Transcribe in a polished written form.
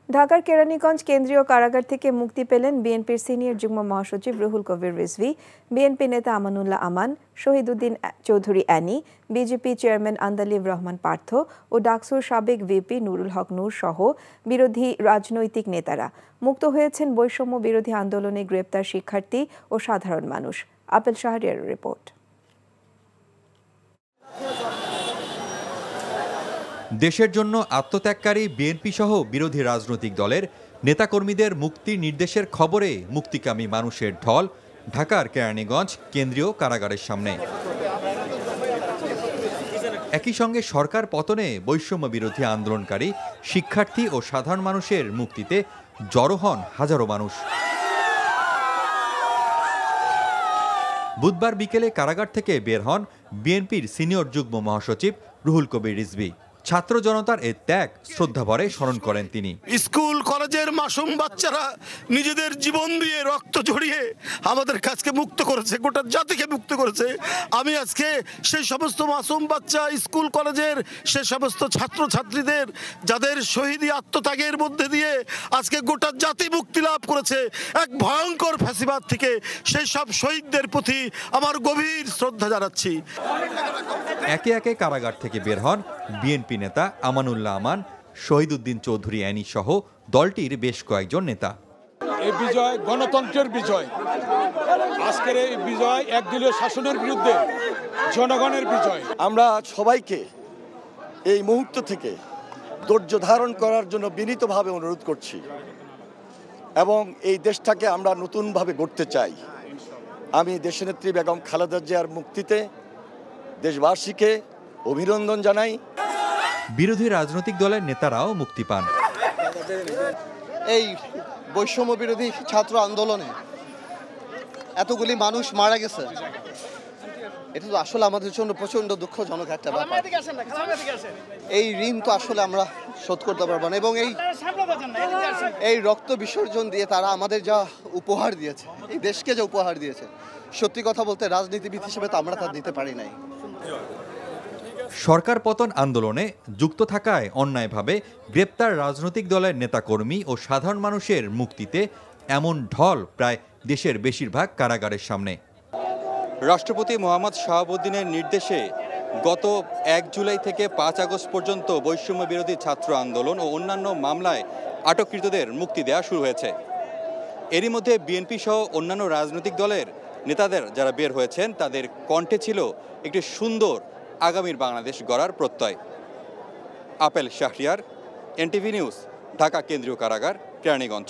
ঢাকার কেরানীগঞ্জ কেন্দ্রীয় কারাগার থেকে মুক্তি পেলেন বিএনপির সিনিয়র যুগ্ম মহাসচিব রুহুল কবির রিজভী, বিএনপি নেতা আমানুল্লাহ আমান, শহীদুদ্দিন চৌধুরী অ্যানি, বিজেপি চেয়ারম্যান আন্দালিব রহমান পার্থ ও ডাকসুর সাবেক ভিপি নুরুল হক নূর সহ বিরোধী রাজনৈতিক নেতারা। মুক্ত হয়েছেন বৈষম্য বিরোধী আন্দোলনে গ্রেপ্তার শিক্ষার্থী ও সাধারণ মানুষ। Apple Shahriar report. দেশের জন্য আত্মত্যাগকারী বিএনপি সহ বিরোধী রাজনৈতিক দলের নেতাকর্মীদের মুক্তির নির্দেশের খবরে মুক্তিকামী মানুষের ঢল ঢাকার কেরানীগঞ্জ কেন্দ্রীয় কারাগারের সামনে। একই সঙ্গে সরকার পতনে বৈষম্য বিরোধী আন্দোলনকারী শিক্ষার্থী ও সাধারণ মানুষের মুক্তিতে জড়ো হন হাজারো মানুষ। বুধবার বিকেলে কারাগার থেকে বের হন বিএনপির সিনিয়র যুগ্ম মহাসচিব রুহুল কবির রিজভী। ছাত্র জনতার এ ত্যাগ শ্রদ্ধাভরে স্মরণ করেন তিনি। স্কুল কলেজের মাসুম বাচ্চারা নিজেদের জীবন দিয়ে রক্ত ঝরিয়ে আমাদের কাছকে মুক্ত করেছে, গোটা জাতিকে মুক্ত করেছে। আমি আজকে সেই সমস্ত মাসুম বাচ্চা, স্কুল কলেজের সে সমস্ত ছাত্র ছাত্রীদের যাদের শহীদী আত্মত্যাগের মধ্যে দিয়ে আজকে গোটা জাতি মুক্তি লাভ করেছে এক ভয়ঙ্কর ফ্যাসিবাদ থেকে, সেই সব শহীদদের প্রতি আমার গভীর শ্রদ্ধা জানাচ্ছি। একে একে কারাগার থেকে বের হন বিএনপি নেতা আমানুল্লাহ আমান, শহীদুদ্দিন চৌধুরী অ্যানি সহ দলটির বেশ কয়েকজন নেতা। এই বিজয় গণতন্ত্রের বিজয়। আজকের এই বিজয় একদলীয় শাসনের বিরুদ্ধে জনগণের বিজয়। আমরা সবাইকে এই মুহূর্ত থেকে ধৈর্য ধারণ করার জন্য বিনীতভাবে অনুরোধ করছি এবং এই দেশটাকে আমরা নতুনভাবে গড়তে চাই। আমি দেশনেত্রী বেগম খালেদা জিয়ার মুক্তিতে দেশবাসীকে অভিনন্দন জানাই। বিরোধী রাজনৈতিক দলের নেতারাও মুক্তি পান। এই বৈষম্য বিরোধী ছাত্র আন্দোলনে এতগুলি মানুষ মারা গেছে, এটা তো আসলে আমাদের জন্য প্রচন্ড দুঃখজনক একটা ব্যাপার। এই ঋণ তো আসলে আমরা শোধ করতে পারবো না এবং এই রক্ত বিসর্জন দিয়ে তারা আমাদের যা উপহার দিয়েছে, এই দেশকে যা উপহার দিয়েছে, সত্যি কথা বলতে রাজনীতিবিদ হিসেবে তো আমরা তা দিতে পারি নাই। সরকার পতন আন্দোলনে যুক্ত থাকায় অন্যায়ভাবে গ্রেপ্তার রাজনৈতিক দলের নেতাকর্মী ও সাধারণ মানুষের মুক্তিতে এমন ঢল প্রায় দেশের বেশিরভাগ কারাগারের সামনে। রাষ্ট্রপতি মোহাম্মদ শাহাবুদ্দিনের নির্দেশে গত 1 জুলাই থেকে 5 আগস্ট পর্যন্ত বৈষম্য বিরোধী ছাত্র আন্দোলন ও অন্যান্য মামলায় আটককৃতদের মুক্তি দেওয়া শুরু হয়েছে। এরই মধ্যে বিএনপি সহ অন্যান্য রাজনৈতিক দলের নেতাদের যারা বের হয়েছেন তাদের কণ্ঠে ছিল একটি সুন্দর আগামীর বাংলাদেশ গড়ার প্রত্যয়। Apple Shahriar, NTV news, Dhaka কেন্দ্রীয় কারাগার, কেরানীগঞ্জ।